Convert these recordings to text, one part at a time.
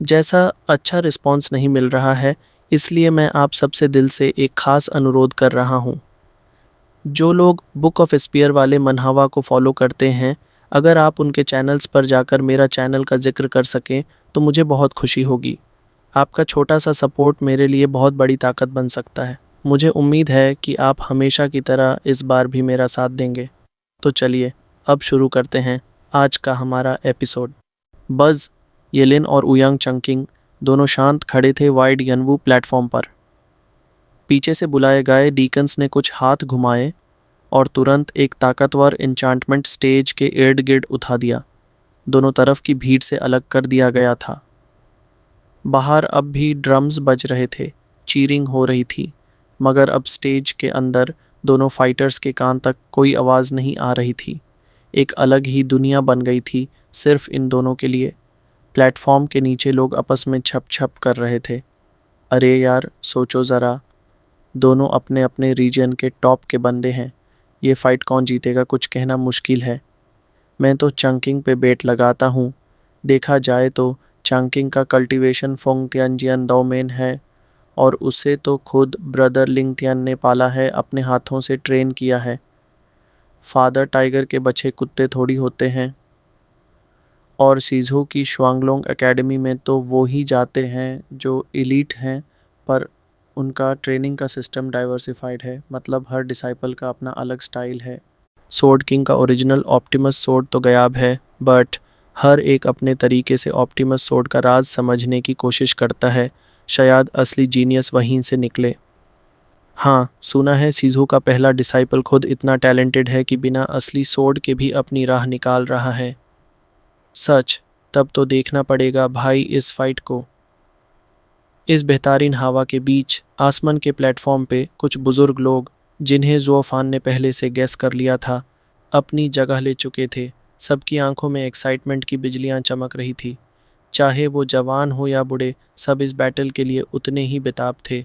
जैसा अच्छा रिस्पॉन्स नहीं मिल रहा है, इसलिए मैं आप सबसे दिल से एक खास अनुरोध कर रहा हूँ। जो लोग बुक ऑफ स्पीयर वाले मनहवा को फॉलो करते हैं, अगर आप उनके चैनल्स पर जाकर मेरा चैनल का जिक्र कर सकें तो मुझे बहुत खुशी होगी। आपका छोटा सा सपोर्ट मेरे लिए बहुत बड़ी ताकत बन सकता है। मुझे उम्मीद है कि आप हमेशा की तरह इस बार भी मेरा साथ देंगे। तो चलिए अब शुरू करते हैं आज का हमारा एपिसोड। बज़, येलिन और उयांग चंकिंग दोनों शांत खड़े थे वाइड यनवू प्लेटफॉर्म पर। पीछे से बुलाए गए डीकन्स ने कुछ हाथ घुमाए और तुरंत एक ताकतवर इंचांटमेंट स्टेज के इर्द गिर्द उठा दिया। दोनों तरफ की भीड़ से अलग कर दिया गया था। बाहर अब भी ड्रम्स बज रहे थे, चीरिंग हो रही थी, मगर अब स्टेज के अंदर दोनों फाइटर्स के कान तक कोई आवाज़ नहीं आ रही थी। एक अलग ही दुनिया बन गई थी सिर्फ इन दोनों के लिए। प्लेटफॉर्म के नीचे लोग आपस में छप छप कर रहे थे। अरे यार, सोचो ज़रा, दोनों अपने अपने रीजन के टॉप के बंदे हैं। ये फाइट कौन जीतेगा कुछ कहना मुश्किल है। मैं तो चंकिंग पे बेट लगाता हूँ। देखा जाए तो चंकिंग का कल्टीवेशन फोंग तियानजियान डोमेन है और उसे तो खुद ब्रदर लिंग तियान ने पाला है, अपने हाथों से ट्रेन किया है। फादर टाइगर के बच्चे कुत्ते थोड़ी होते हैं। और सीजो की श्वांगलोंग एकेडमी में तो वो ही जाते हैं जो एलीट हैं, पर उनका ट्रेनिंग का सिस्टम डाइवर्सिफाइड है, मतलब हर डिसाइपल का अपना अलग स्टाइल है। सोर्ड किंग का ओरिजिनल ऑप्टिमस सोर्ड तो गायब है, बट हर एक अपने तरीके से ऑप्टिमस सोर्ड का राज समझने की कोशिश करता है। शायद असली जीनियस वहीं से निकले। हाँ, सुना है सीजो का पहला डिसाइपल खुद इतना टैलेंटेड है कि बिना असली सोर्ड के भी अपनी राह निकाल रहा है। सच? तब तो देखना पड़ेगा भाई इस फाइट को। इस बेहतरीन हवा के बीच आसमान के प्लेटफॉर्म पे कुछ बुजुर्ग लोग, जिन्हें ज़ुओफान ने पहले से गैस कर लिया था, अपनी जगह ले चुके थे। सबकी आंखों में एक्साइटमेंट की बिजलियां चमक रही थी। चाहे वो जवान हो या बूढ़े, सब इस बैटल के लिए उतने ही बेताब थे।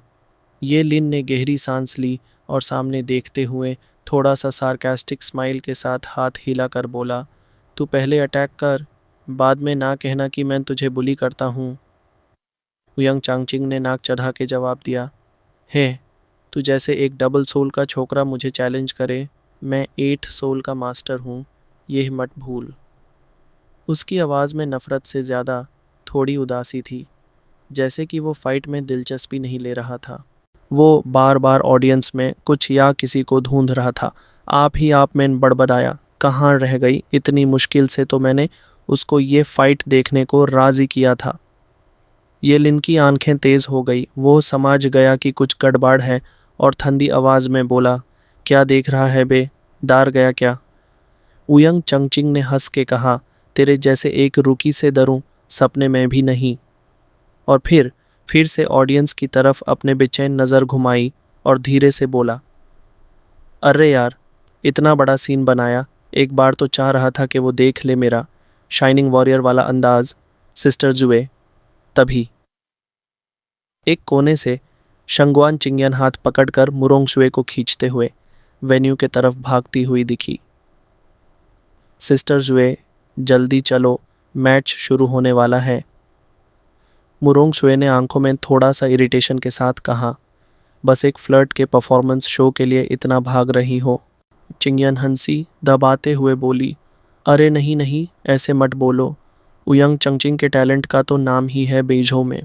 ये लिन ने गहरी सांस ली और सामने देखते हुए थोड़ा सा सार्कास्टिक स्माइल के साथ हाथ हिलाकर बोला, तू पहले अटैक कर, बाद में ना कहना कि मैं तुझे बुली करता हूँ। उयंग चांगचिंग ने नाक चढ़ा के जवाब दिया, हे, तू जैसे एक डबल सोल का छोकरा मुझे चैलेंज करे, मैं 8 सोल का मास्टर हूँ, ये मत भूल। उसकी आवाज़ में नफ़रत से ज़्यादा थोड़ी उदासी थी, जैसे कि वो फाइट में दिलचस्पी नहीं ले रहा था। वो बार बार ऑडियंस में कुछ या किसी को ढूंढ रहा था। आप ही आप में बड़बड़ाया, कहाँ रह गई? इतनी मुश्किल से तो मैंने उसको ये फाइट देखने को राज़ी किया था। ये लिन की आंखें तेज़ हो गई। वो समझ गया कि कुछ गड़बड़ है और ठंडी आवाज़ में बोला, क्या देख रहा है बे? डर गया क्या? उयंग चंगचिंग ने हंस के कहा, तेरे जैसे एक रुकी से डरूं, सपने में भी नहीं। और फिर से ऑडियंस की तरफ अपने बेचैन नज़र घुमाई और धीरे से बोला, अरे यार, इतना बड़ा सीन बनाया, एक बार तो चाह रहा था कि वो देख ले मेरा शाइनिंग वॉरियर वाला अंदाज। सिस्टर जुए। तभी एक कोने से शंगवान चिंगियन हाथ पकड़कर मुरोंग शुए को खींचते हुए वेन्यू के तरफ भागती हुई दिखी। सिस्टर जुए, जल्दी चलो, मैच शुरू होने वाला है। मुरोंग शुए ने आंखों में थोड़ा सा इरिटेशन के साथ कहा, बस एक फ्लर्ट के परफॉर्मेंस शो के लिए इतना भाग रही हो? चिंगियन हंसी दबाते हुए बोली, अरे नहीं नहीं, ऐसे मत बोलो। उयंग चंगचिंग के टैलेंट का तो नाम ही है बेजो में,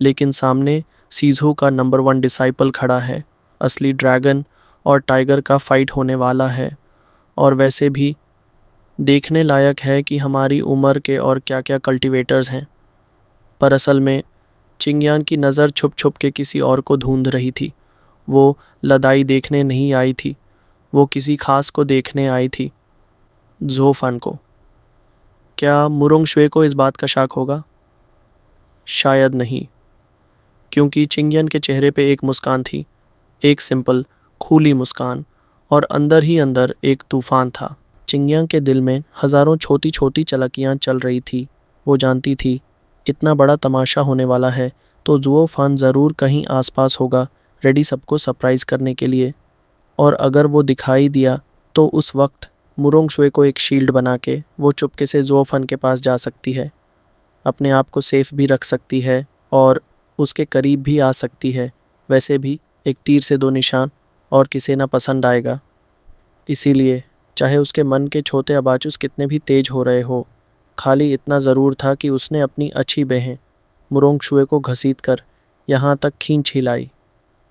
लेकिन सामने सीजो का नंबर 1 डिसाइपल खड़ा है। असली ड्रैगन और टाइगर का फाइट होने वाला है। और वैसे भी देखने लायक है कि हमारी उम्र के और क्या क्या कल्टीवेटर्स हैं। पर असल में चिंगियान की नज़र छुप छुप के किसी और को ढूंढ रही थी। वो लड़ाई देखने नहीं आई थी, वो किसी खास को देखने आई थी, ज़ोफान को। क्या मुरोंग शुए को इस बात का शक होगा? शायद नहीं, क्योंकि चिंगियन के चेहरे पे एक मुस्कान थी, एक सिंपल खुली मुस्कान, और अंदर ही अंदर एक तूफान था। चिंगियन के दिल में हज़ारों छोटी छोटी चलकियाँ चल रही थी। वो जानती थी इतना बड़ा तमाशा होने वाला है तो ज़ुओफान ज़रूर कहीं आसपास होगा, रेडी सबको सरप्राइज़ करने के लिए। और अगर वो दिखाई दिया तो उस वक्त मुरोंग शुए को एक शील्ड बना के वो चुपके से ज़ुओफान के पास जा सकती है। अपने आप को सेफ भी रख सकती है और उसके करीब भी आ सकती है। वैसे भी एक तीर से दो निशान, और किसे ना पसंद आएगा। इसीलिए चाहे उसके मन के छोटे आबाचूस कितने भी तेज हो रहे हो, खाली इतना ज़रूर था कि उसने अपनी अच्छी बहन मुरोंगशुए को घसीट कर यहाँ तक खींच हिलाई।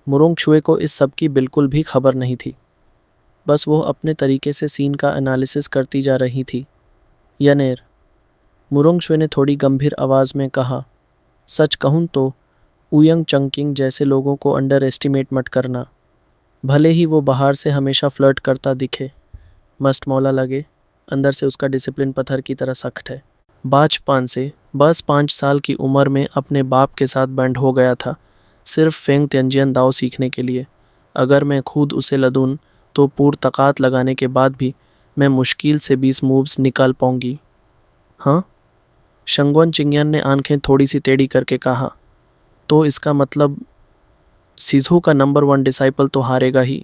मुरोंगशुए को इस सब की बिल्कुल भी खबर नहीं थी। बस वो अपने तरीके से सीन का एनालिसिस करती जा रही थी। यनेर, मुरोंगशुए ने थोड़ी गंभीर आवाज़ में कहा, सच कहूँ तो उयंग चंकिंग जैसे लोगों को अंडर एस्टिमेट मत करना। भले ही वो बाहर से हमेशा फ्लर्ट करता दिखे, मस्त मौला लगे, अंदर से उसका डिसिप्लिन पत्थर की तरह सख्त है। बाचपान से बस 5 साल की उम्र में अपने बाप के साथ बैंड हो गया था, सिर्फ फेंग तेंजियन दाव सीखने के लिए। अगर मैं खुद उसे लदूं तो पूर्ण ताकत लगाने के बाद भी मैं मुश्किल से 20 मूव्स निकाल पाऊंगी। हाँ? शंगवन चिंगियन ने आंखें थोड़ी सी टेढ़ी करके कहा, तो इसका मतलब सिजू का नंबर 1 डिसाइपल तो हारेगा ही।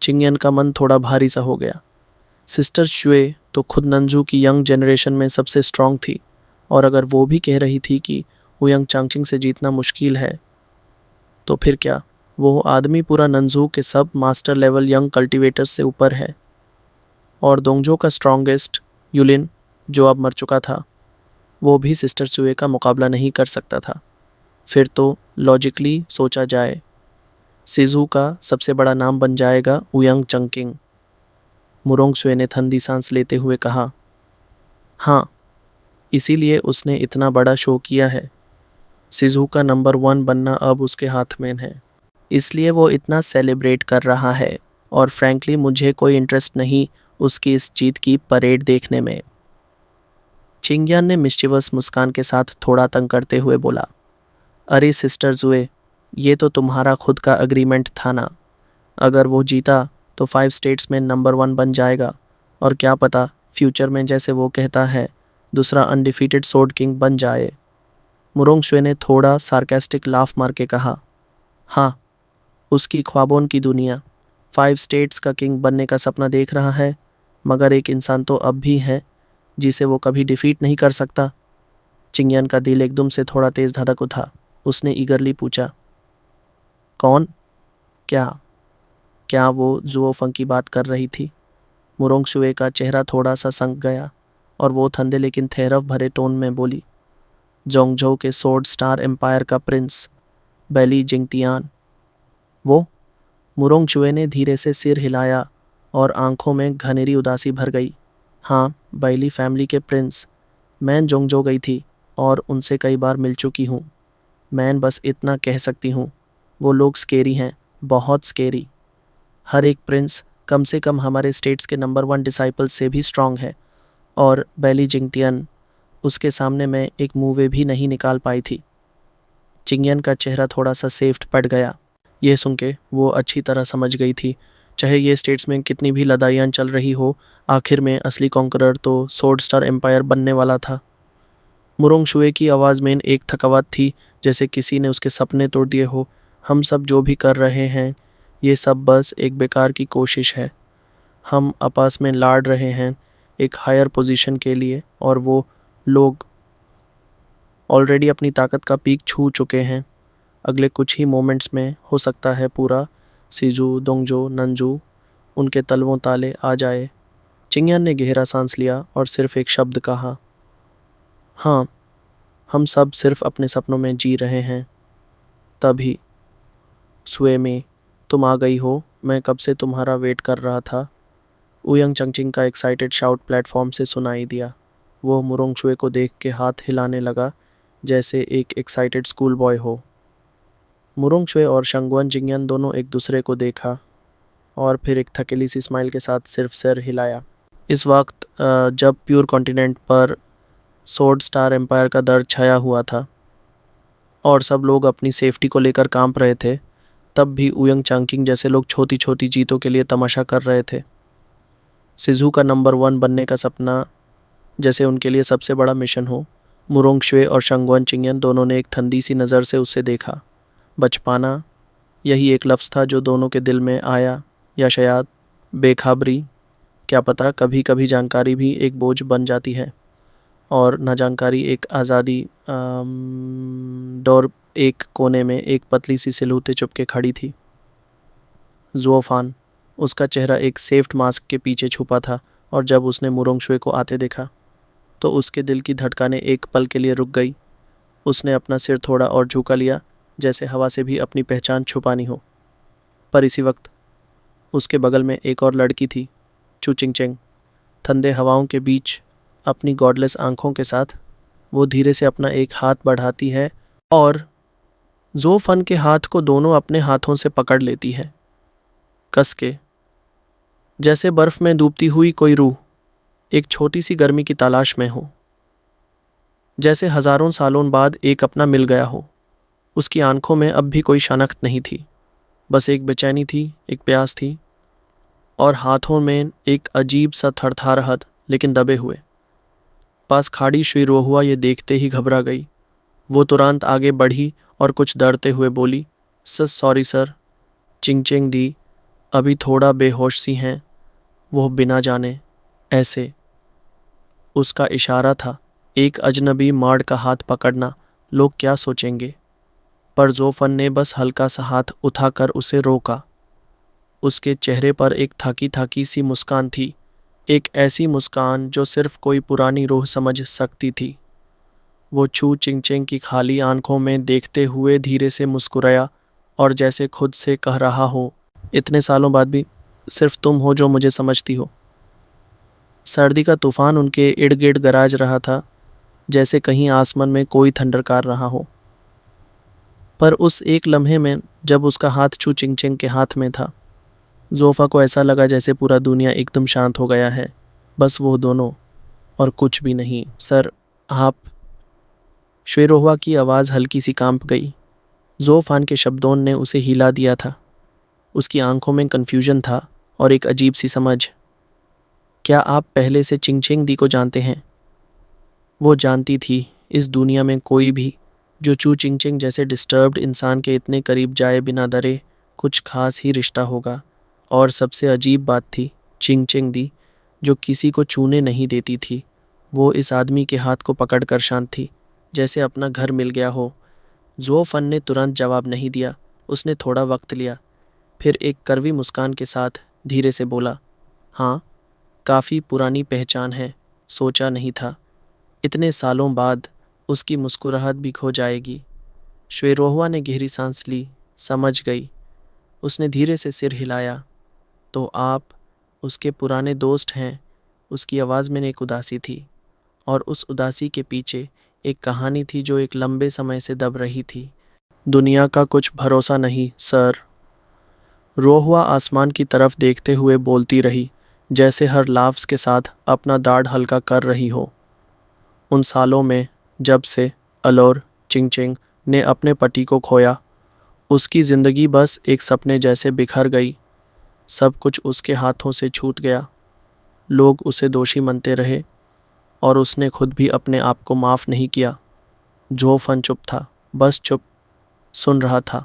चिंगियन का मन थोड़ा भारी सा हो गया। सिस्टर शुए तो खुद नंजू की यंग जनरेशन में सबसे स्ट्रांग थी, और अगर वो भी कह रही थी कि उयंग चांगचिंग से जीतना मुश्किल है, तो फिर क्या वो आदमी पूरा नंजू के सब मास्टर लेवल यंग कल्टीवेटर्स से ऊपर है। और दोंगजो का स्ट्रॉन्गेस्ट यूलिन, जो अब मर चुका था, वो भी सिस्टर सुए का मुकाबला नहीं कर सकता था। फिर तो लॉजिकली सोचा जाए, सिजू का सबसे बड़ा नाम बन जाएगा उयंग चंकिंग। मुरोंगशुए ने ठंडी सांस लेते हुए कहा, हाँ, इसीलिए उसने इतना बड़ा शो किया है। सिजू का नंबर 1 बनना अब उसके हाथ में है, इसलिए वो इतना सेलिब्रेट कर रहा है। और फ्रैंकली मुझे कोई इंटरेस्ट नहीं उसकी इस जीत की परेड देखने में। चिंगियान ने मिस्चिवस मुस्कान के साथ थोड़ा तंग करते हुए बोला, अरे सिस्टर जुए, ये तो तुम्हारा खुद का अग्रीमेंट था ना। अगर वो जीता तो 5 स्टेट्स में नंबर 1 बन जाएगा, और क्या पता फ्यूचर में, जैसे वो कहता है, दूसरा अनडिफीटेड सोर्ड किंग बन जाए। मुरोंगशुए ने थोड़ा सार्केस्टिक लाफ मार के कहा, हाँ, उसकी ख्वाबों की दुनिया 5 स्टेट्स का किंग बनने का सपना देख रहा है, मगर एक इंसान तो अब भी है जिसे वो कभी डिफीट नहीं कर सकता। चिंगियन का दिल एकदम से थोड़ा तेज धड़क उठा। उसने ईगरली पूछा, कौन? क्या क्या वो जुओफंग की बात कर रही थी? मुरोंगशुए का चेहरा थोड़ा सा संक गया, और वो ठंडे लेकिन थेरव भरे टोन में बोली, जोंगझो के सोर्ड स्टार एम्पायर का प्रिंस, बैली जिंगतियान। वो? मुरोंगशुए ने धीरे से सिर हिलाया और आंखों में घनेरी उदासी भर गई। हाँ, बैली फैमिली के प्रिंस। मैं जोंगजो गई थी और उनसे कई बार मिल चुकी हूँ। मैं बस इतना कह सकती हूँ, वो लोग स्केरी हैं, बहुत स्केरी। हर एक प्रिंस कम से कम हमारे स्टेट्स के नंबर 1 डिसाइपल से भी स्ट्रांग है, और बैली जिंगतियन, उसके सामने मैं एक मूवे भी नहीं निकाल पाई थी। चिंगियन का चेहरा थोड़ा सा सेफ्ट पड़ गया। ये सुन के वो अच्छी तरह समझ गई थी, चाहे ये स्टेट्स में कितनी भी लड़ाइयाँ चल रही हो, आखिर में असली कॉन्करर तो सोर्ड स्टार एम्पायर बनने वाला था। मुरोंगशुए की आवाज़ में एक थकावट थी, जैसे किसी ने उसके सपने तोड़ दिए हो। हम सब जो भी कर रहे हैं, ये सब बस एक बेकार की कोशिश है। हम आपस में लड़ रहे हैं एक हायर पोजीशन के लिए, और वो लोग ऑलरेडी अपनी ताकत का पीक छू चुके हैं। अगले कुछ ही मोमेंट्स में हो सकता है पूरा सिजू, दोंगजो, नंजू उनके तलवों ताले आ जाए। चिंगियन ने गहरा सांस लिया और सिर्फ एक शब्द कहा, हाँ, हम सब सिर्फ अपने सपनों में जी रहे हैं। तभी सुए में तुम आ गई हो, मैं कब से तुम्हारा वेट कर रहा था। उयंग चंगचिंग का एक्साइटेड शाउट प्लेटफॉर्म से सुनाई दिया। वो मुरोंगशुए को देख के हाथ हिलाने लगा, जैसे एक एक्साइटेड स्कूल बॉय हो। मुरोंगशुए और शंगवन जिंगयन दोनों एक दूसरे को देखा, और फिर एक थकेली सी स्माइल के साथ सिर्फ सिर हिलाया। इस वक्त जब प्योर कॉन्टिनेंट पर सोर्ड स्टार एम्पायर का दर्द छाया हुआ था और सब लोग अपनी सेफ्टी को लेकर कांप रहे थे, तब भी उयंग चांगकिंग जैसे लोग छोटी छोटी जीतों के लिए तमाशा कर रहे थे। सिजू का नंबर 1 बनने का सपना जैसे उनके लिए सबसे बड़ा मिशन हो। मुरोंगशुए और शंगवन चिंगियन दोनों ने एक ठंडी सी नज़र से उसे देखा। बचपना, यही एक लफ्ज़ था जो दोनों के दिल में आया, या शायद बेखबरी, क्या पता। कभी कभी जानकारी भी एक बोझ बन जाती है। और न जानकारी एक आज़ादी डोर एक कोने में एक पतली सी सिलहूटे चुपके खड़ी थी। ज़ुओफान, उसका चेहरा एक सेफ्ट मास्क के पीछे छुपा था, और जब उसने मुरोंगशुए को आते देखा तो उसके दिल की धड़कनें एक पल के लिए रुक गई। उसने अपना सिर थोड़ा और झुका लिया, जैसे हवा से भी अपनी पहचान छुपानी हो। पर इसी वक्त उसके बगल में एक और लड़की थी, चू चिंगचेंग। ठंडे हवाओं के बीच अपनी गॉडलेस आंखों के साथ वो धीरे से अपना एक हाथ बढ़ाती है और ज़ोफन के हाथ को दोनों अपने हाथों से पकड़ लेती है, कस के, जैसे बर्फ में डूबती हुई कोई रूह एक छोटी सी गर्मी की तलाश में हो, जैसे हजारों सालों बाद एक अपना मिल गया हो। उसकी आंखों में अब भी कोई शनाख्त नहीं थी, बस एक बेचैनी थी, एक प्यास थी, और हाथों में एक अजीब सा थरथराहट, लेकिन दबे हुए। पास खड़ी शुइरोहुआ ये देखते ही घबरा गई। वो तुरंत आगे बढ़ी और कुछ डरते हुए बोली, सॉरी सर। चिंगचिंग दी अभी थोड़ा बेहोश सी हैं, वो बिना जाने ऐसे। उसका इशारा था, एक अजनबी मर्द का हाथ पकड़ना, लोग क्या सोचेंगे। पर ज़ोफन ने बस हल्का सा हाथ उठाकर उसे रोका। उसके चेहरे पर एक थकी थकी सी मुस्कान थी, एक ऐसी मुस्कान जो सिर्फ कोई पुरानी रूह समझ सकती थी। वो चू चिंगचेंग की खाली आंखों में देखते हुए धीरे से मुस्कुराया, और जैसे खुद से कह रहा हो, इतने सालों बाद भी सिर्फ तुम हो जो मुझे समझती हो। सर्दी का तूफान उनके इर्द गिर्द गरज रहा था, जैसे कहीं आसमान में कोई थंडर कार रहा हो। पर उस एक लम्हे में जब उसका हाथ चू चिंगचेंग के हाथ में था, ज़ोफा को ऐसा लगा जैसे पूरा दुनिया एकदम शांत हो गया है, बस वो दोनों और कुछ भी नहीं। सर, आप। शुइरोहुआ की आवाज़ हल्की सी कांप गई। ज़ोफान के शब्दों ने उसे हिला दिया था। उसकी आंखों में कन्फ्यूजन था और एक अजीब सी समझ। क्या आप पहले से चिंगचेंग दी को जानते हैं? वो जानती थी इस दुनिया में कोई भी जो चू चिंगचेंग जैसे डिस्टर्ब्ड इंसान के इतने करीब जाए बिना डरे, कुछ खास ही रिश्ता होगा। और सबसे अजीब बात थी, चिंगचेंग दी जो किसी को छूने नहीं देती थी, वो इस आदमी के हाथ को पकड़कर शांत थी, जैसे अपना घर मिल गया हो। ज़ोफन ने तुरंत जवाब नहीं दिया। उसने थोड़ा वक्त लिया, फिर एक कड़वी मुस्कान के साथ धीरे से बोला, हाँ, काफ़ी पुरानी पहचान है, सोचा नहीं था इतने सालों बाद उसकी मुस्कुराहट भी खो जाएगी। शुइरोहुआ ने गहरी सांस ली, समझ गई। उसने धीरे से सिर हिलाया, तो आप उसके पुराने दोस्त हैं। उसकी आवाज़ में एक उदासी थी, और उस उदासी के पीछे एक कहानी थी जो एक लंबे समय से दब रही थी। दुनिया का कुछ भरोसा नहीं, सर। रोहुआ आसमान की तरफ देखते हुए बोलती रही, जैसे हर लफ्ज़ के साथ अपना दाढ़ हल्का कर रही हो। उन सालों में जब से अलोर चिंगचेंग ने अपने पति को खोया, उसकी ज़िंदगी बस एक सपने जैसे बिखर गई। सब कुछ उसके हाथों से छूट गया। लोग उसे दोषी मानते रहे, और उसने खुद भी अपने आप को माफ़ नहीं किया। ज़ोफन चुप था, बस चुप, सुन रहा था।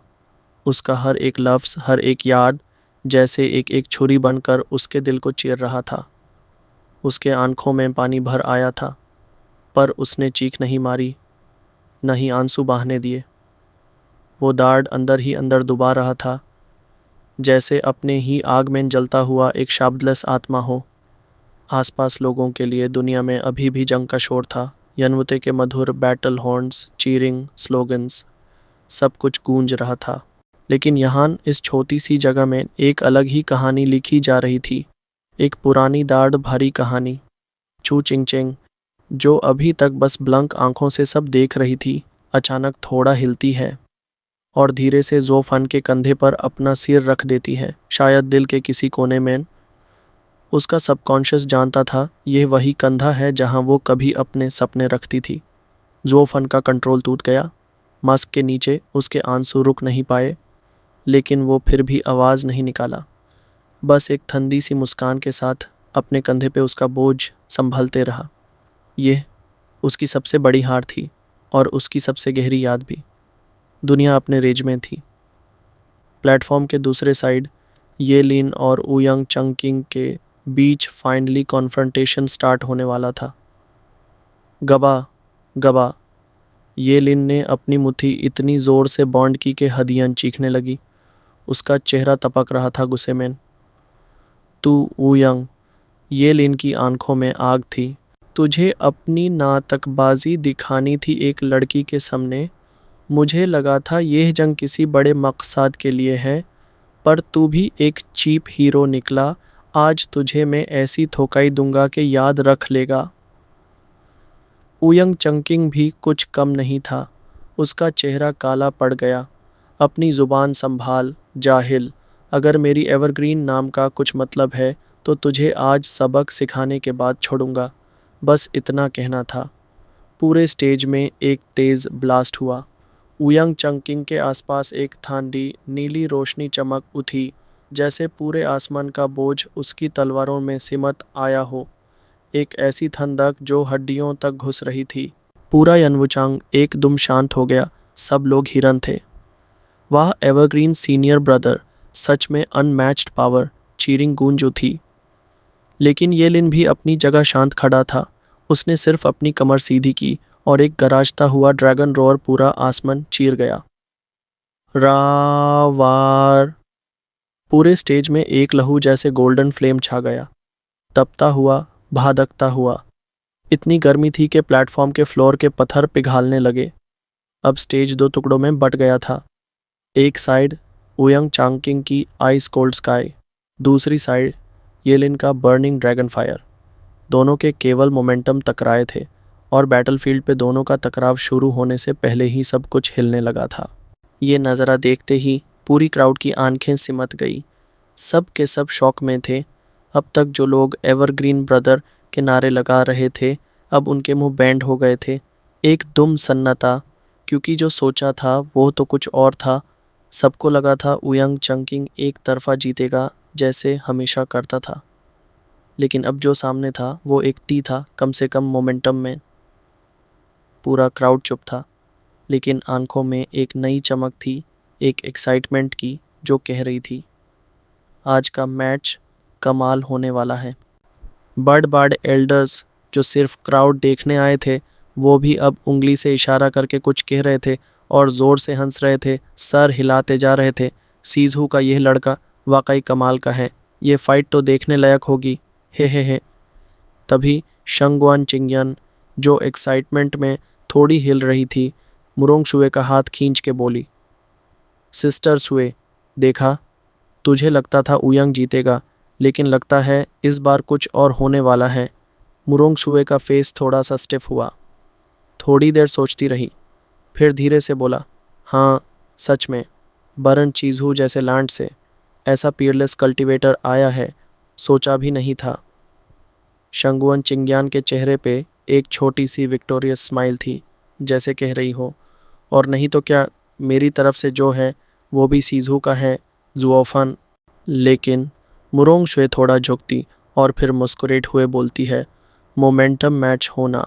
उसका हर एक लफ्ज़, हर एक याद जैसे एक एक छुरी बनकर उसके दिल को चीर रहा था। उसके आंखों में पानी भर आया था, पर उसने चीख नहीं मारी, न ही आंसू बहाने दिए। वो दाढ़ अंदर ही अंदर दबा रहा था, जैसे अपने ही आग में जलता हुआ एक शब्दलेस आत्मा हो। आसपास लोगों के लिए दुनिया में अभी भी जंग का शोर था। यनवते के मधुर बैटल हॉर्न्स, चीरिंग, स्लोगन्स, सब कुछ गूंज रहा था। लेकिन यहाँ इस छोटी सी जगह में एक अलग ही कहानी लिखी जा रही थी, एक पुरानी दाढ़ भरी कहानी। चू चिंगचेंग, जो अभी तक बस ब्लैंक आंखों से सब देख रही थी, अचानक थोड़ा हिलती है और धीरे से ज़ोफन के कंधे पर अपना सिर रख देती है। शायद दिल के किसी कोने में उसका सबकॉन्शियस जानता था, यह वही कंधा है जहां वो कभी अपने सपने रखती थी। ज़ोफन का कंट्रोल टूट गया। मास्क के नीचे उसके आंसू रुक नहीं पाए, लेकिन वो फिर भी आवाज़ नहीं निकाला। बस एक ठंडी सी मुस्कान के साथ अपने कंधे पे उसका बोझ संभलते रहा। यह उसकी सबसे बड़ी हार थी, और उसकी सबसे गहरी याद भी। दुनिया अपने रेज में थी। प्लेटफॉर्म के दूसरे साइड ये लिन और उयंग चंकिंग के बीच फाइनली कॉन्फ्रंटेशन स्टार्ट होने वाला था। गबा गबा। ये लिन ने अपनी मुट्ठी इतनी जोर से बांध की कि हड्डियां चीखने लगी। उसका चेहरा तपक रहा था गुस्से में। तू वुयंग, ये लिन की आंखों में आग थी। तुझे अपनी नाटकबाजी दिखानी थी एक लड़की के सामने। मुझे लगा था यह जंग किसी बड़े मकसद के लिए है, पर तू भी एक चीप हीरो निकला। आज तुझे मैं ऐसी ठोकाई दूंगा कि याद रख लेगा। उयंग चंकिंग भी कुछ कम नहीं था। उसका चेहरा काला पड़ गया। अपनी ज़ुबान संभाल जाहिल। अगर मेरी एवरग्रीन नाम का कुछ मतलब है तो तुझे आज सबक सिखाने के बाद छोड़ूंगा। बस इतना कहना था। पूरे स्टेज में एक तेज़ ब्लास्ट हुआ। उयंग चंकिंग के आसपास एक ठंडी नीली रोशनी चमक उठी, जैसे पूरे आसमान का बोझ उसकी तलवारों में सिमट आया हो। एक ऐसी ठंडक जो हड्डियों तक घुस रही थी। पूरा यनवुचांग एकदम शांत हो गया। सब लोग हिरन थे। वह एवरग्रीन सीनियर ब्रदर, सच में अनमैच्ड पावर, चीरिंग गूंज उठी। लेकिन ये लिन भी अपनी जगह शांत खड़ा था। उसने सिर्फ अपनी कमर सीधी की और एक गरजता हुआ ड्रैगन रोर पूरा आसमान चीर गया। रावार। पूरे स्टेज में एक लहू जैसे गोल्डन फ्लेम छा गया, तपता हुआ, भादकता हुआ। इतनी गर्मी थी कि प्लेटफॉर्म के फ्लोर के पत्थर पिघलने लगे। अब स्टेज दो टुकड़ों में बट गया था। एक साइड ओयंग चांगकिंग की आइस कोल्ड स्काई, दूसरी साइड येलिन का बर्निंग ड्रैगन फायर। दोनों के केवल मोमेंटम टकराए थे और बैटलफील्ड पे दोनों का टकराव शुरू होने से पहले ही सब कुछ हिलने लगा था। ये नज़ारा देखते ही पूरी क्राउड की आंखें सिमट गई। सब के सब शॉक में थे। अब तक जो लोग एवरग्रीन ब्रदर के नारे लगा रहे थे, अब उनके मुंह बैंड हो गए थे। एक दुम सन्नाटा, क्योंकि जो सोचा था वो तो कुछ और था। सबको लगा था उयंग चंकिंग एक तरफा जीतेगा, जैसे हमेशा करता था। लेकिन अब जो सामने था वो एक टी था, कम से कम मोमेंटम में। पूरा क्राउड चुप था, लेकिन आंखों में एक नई चमक थी, एक एक्साइटमेंट की, जो कह रही थी आज का मैच कमाल होने वाला है। बड़ बड़ एल्डर्स जो सिर्फ क्राउड देखने आए थे, वो भी अब उंगली से इशारा करके कुछ कह रहे थे और ज़ोर से हंस रहे थे, सर हिलाते जा रहे थे। सीजहू का यह लड़का वाकई कमाल का है। ये फाइट तो देखने लायक होगी। हे। तभी शंगवान चिंगयन, जो एक्साइटमेंट में थोड़ी हिल रही थी, मुरोंग शुए का हाथ खींच के बोली, सिस्टर शुए, देखा, तुझे लगता था उयंग जीतेगा, लेकिन लगता है इस बार कुछ और होने वाला है। मुरोंग शुए का फेस थोड़ा सा स्टिफ हुआ। थोड़ी देर सोचती रही, फिर धीरे से बोला, हाँ सच में, बरन चीजहू जैसे लैंड से ऐसा पीयरलेस कल्टीवेटर आया है, सोचा भी नहीं था। शंगुअन चिंग्यान के चेहरे पे एक छोटी सी विक्टोरियस स्माइल थी, जैसे कह रही हो, और नहीं तो क्या, मेरी तरफ से जो है वो भी सीजहू का है, जुओफन। लेकिन मुरोंग शुए थोड़ा झुकती और फिर मुस्कुराते हुए बोलती है, मोमेंटम मैच होना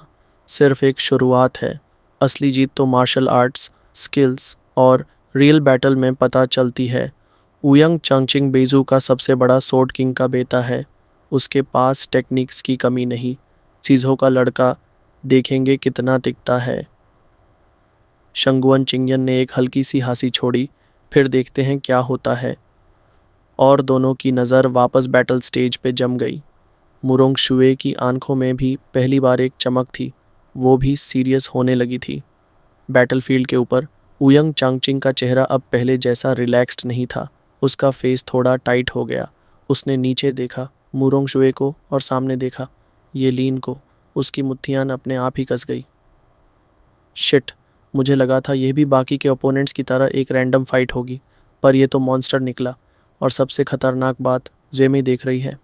सिर्फ एक शुरुआत है। असली जीत तो मार्शल आर्ट्स, स्किल्स और रियल बैटल में पता चलती है। उयंग चंगचिंग बेजू का सबसे बड़ा सोर्ड किंग का बेटा है। उसके पास टेक्निक्स की कमी नहीं। चीज़ों का लड़का देखेंगे कितना टिकता है। शंगुअन चिंगयन ने एक हल्की सी हंसी छोड़ी, फिर देखते हैं क्या होता है। और दोनों की नज़र वापस बैटल स्टेज पे जम गई। मुरोंग शुए की आंखों में भी पहली बार एक चमक थी, वो भी सीरियस होने लगी थी। बैटलफील्ड के ऊपर उयंग चांगचिंग का चेहरा अब पहले जैसा रिलैक्स्ड नहीं था। उसका फेस थोड़ा टाइट हो गया। उसने नीचे देखा, मुरोंग शुए को, और सामने देखा ये लीन को। उसकी मुट्ठियां अपने आप ही कस गई। शिट, मुझे लगा था यह भी बाकी के ओपोनेंट्स की तरह एक रैंडम फाइट होगी, पर यह तो मॉन्स्टर निकला। और सबसे खतरनाक बात, जेमी देख रही है।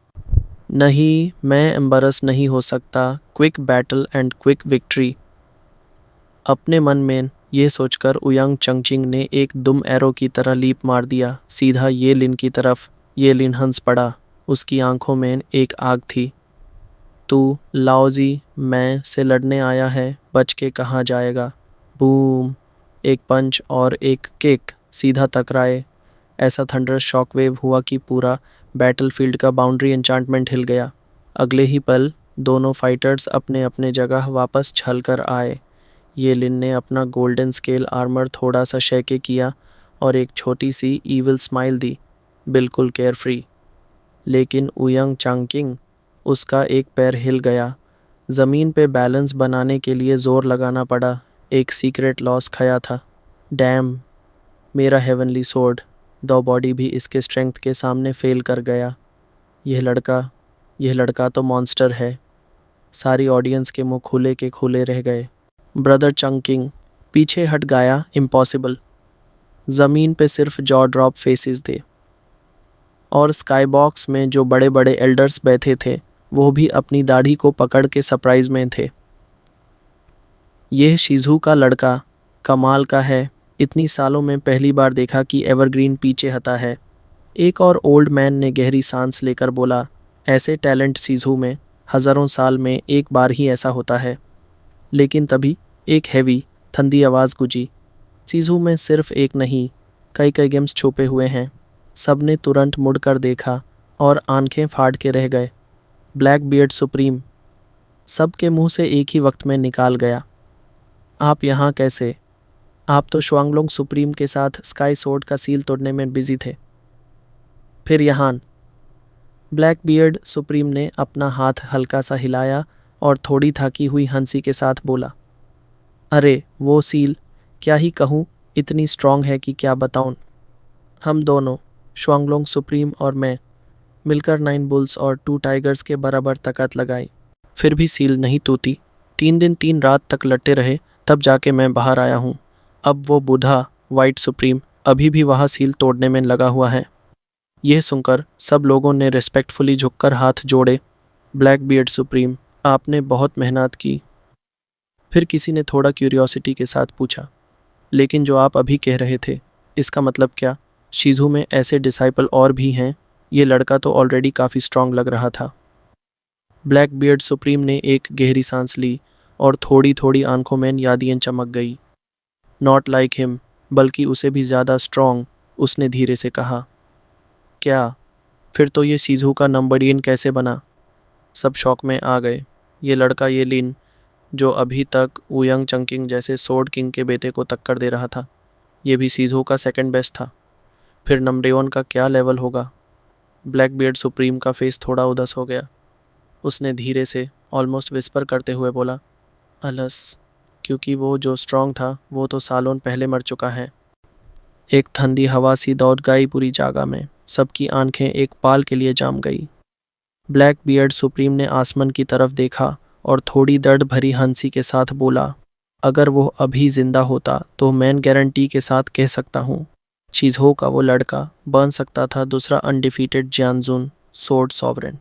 नहीं, मैं एम्बरस नहीं हो सकता। Quick battle and quick victory. अपने मन में ये सोचकर उयंग चंगचिंग ने एक दुम एरो की तरह लीप मार दिया, सीधा ये लिन की तरफ। ये लिन हंस पड़ा। उसकी आंखों में एक आग थी। तू लाओजी मैं से लड़ने आया है, बच के कहाँ जाएगा। बूम। एक पंच और एक किक सीधा टकराए। ऐसा थंडर शॉकवेव हुआ कि पूरा बैटलफील्ड का बाउंड्री एन्चांटमेंट हिल गया। अगले ही पल दोनों फाइटर्स अपने अपने जगह वापस छल कर आए। ये लिन ने अपना गोल्डन स्केल आर्मर थोड़ा सा शेके किया और एक छोटी सी ईविल स्माइल दी, बिल्कुल केयरफ्री। लेकिन उयंग चांगकिंग, उसका एक पैर हिल गया। ज़मीन पे बैलेंस बनाने के लिए ज़ोर लगाना पड़ा। एक सीक्रेट लॉस खाया था। डैम, मेरा हेवनली सोर्ड, दो बॉडी भी इसके स्ट्रेंथ के सामने फेल कर गया। यह लड़का तो मॉन्स्टर है। सारी ऑडियंस के मुंह खुले के खुले रह गए। ब्रदर चंकिंग पीछे हट गया। इम्पॉसिबल। ज़मीन पे सिर्फ जॉ ड्रॉप फेसेस थे। और स्काई बॉक्स में जो बड़े बड़े एल्डर्स बैठे थे वो भी अपनी दाढ़ी को पकड़ के सरप्राइज में थे। यह शिज़ू का लड़का कमाल का है। इतनी सालों में पहली बार देखा कि एवरग्रीन पीछे हटा है। एक और ओल्ड मैन ने गहरी सांस लेकर बोला, ऐसे टैलेंट शिज़ू में हज़ारों साल में एक बार ही ऐसा होता है। लेकिन तभी एक हैवी ठंडी आवाज़ गूंजी। शिज़ू में सिर्फ एक नहीं, कई कई गेम्स छुपे हुए हैं। सबने तुरंत मुड़कर देखा और आंखें फाड़ के रह गए। ब्लैक बियर्ड सुप्रीम सबके मुंह से एक ही वक्त में निकाल गया। आप यहाँ कैसे? आप तो शुआंगलोंग सुप्रीम के साथ स्काई सोर्ड का सील तोड़ने में बिजी थे। फिर यहाँ ब्लैक बियर्ड सुप्रीम ने अपना हाथ हल्का सा हिलाया और थोड़ी थकी हुई हंसी के साथ बोला, अरे वो सील, क्या ही कहूँ, इतनी स्ट्रांग है कि क्या बताऊँ। हम दोनों, शुआंगलोंग सुप्रीम और मैं, मिलकर 9 बुल्स और 2 टाइगर्स के बराबर ताकत लगाई। फिर भी सील नहीं टूटी। 3 दिन 3 रात तक लड़ते रहे, तब जाके मैं बाहर आया हूँ। अब वो बूढ़ा वाइट सुप्रीम अभी भी वहाँ सील तोड़ने में लगा हुआ है। यह सुनकर सब लोगों ने रिस्पेक्टफुली झुककर हाथ जोड़े। ब्लैक बियर्ड सुप्रीम, आपने बहुत मेहनत की। फिर किसी ने थोड़ा क्यूरियोसिटी के साथ पूछा, लेकिन जो आप अभी कह रहे थे, इसका मतलब क्या? शिज़ू में ऐसे डिसाइपल और भी हैं? ये लड़का तो ऑलरेडी काफ़ी स्ट्रांग लग रहा था। ब्लैक बियर्ड सुप्रीम ने एक गहरी सांस ली और थोड़ी थोड़ी आंखों में यादियाँ चमक गई। नॉट लाइक हिम, बल्कि उसे भी ज़्यादा स्ट्रांग, उसने धीरे से कहा। क्या? फिर तो ये शिज़ू का नंबर 1 कैसे बना? सब शौक में आ गए। ये लड़का, ये लिन, जो अभी तक उयंग चंकिंग जैसे सोर्ड किंग के बेटे को टक्कर दे रहा था, ये भी शिज़ू का सेकंड बेस्ट था। फिर नंबर 1 का क्या लेवल होगा? ब्लैक बियर्ड सुप्रीम का फेस थोड़ा उदास हो गया। उसने धीरे से ऑलमोस्ट विस्पर करते हुए बोला, अलस, क्योंकि वो जो स्ट्रांग था वो तो सालों पहले मर चुका है। एक ठंडी हवा सी दौड़ गई पूरी जगह में। सबकी आंखें एक पाल के लिए जाम गई। ब्लैक बियर्ड सुप्रीम ने आसमान की तरफ देखा और थोड़ी दर्द भरी हंसी के साथ बोला, अगर वो अभी जिंदा होता तो मैं गारंटी के साथ कह सकता हूँ, शिज़ू का वो लड़का बन सकता था दूसरा अनडिफीटेड जियांजुन सोर्ड सॉवरेन।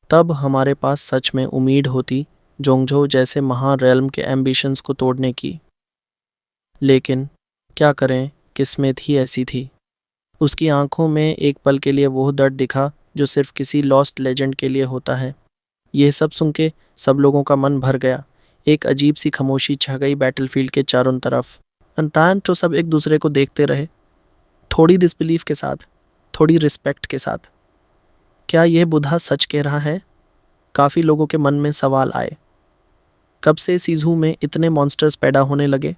तब हमारे पास सच में उम्मीद होती जोंगझो जैसे महान रेल्म के एम्बिशंस को तोड़ने की। लेकिन क्या करें, किस्मत ही ऐसी थी। उसकी आंखों में एक पल के लिए वो दर्द दिखा जो सिर्फ किसी लॉस्ट लेजेंड के लिए होता है। यह सब सुन के सब लोगों का मन भर गया। एक अजीब सी खामोशी छा गई बैटलफील्ड के चारों तरफ। अंटायन तो सब एक दूसरे को देखते रहे, थोड़ी डिसबिलीफ के साथ, थोड़ी रिस्पेक्ट के साथ। क्या यह बुढ़ा सच कह रहा है? काफ़ी लोगों के मन में सवाल आए। कब से शिज़ू में इतने मॉन्स्टर्स पैदा होने लगे?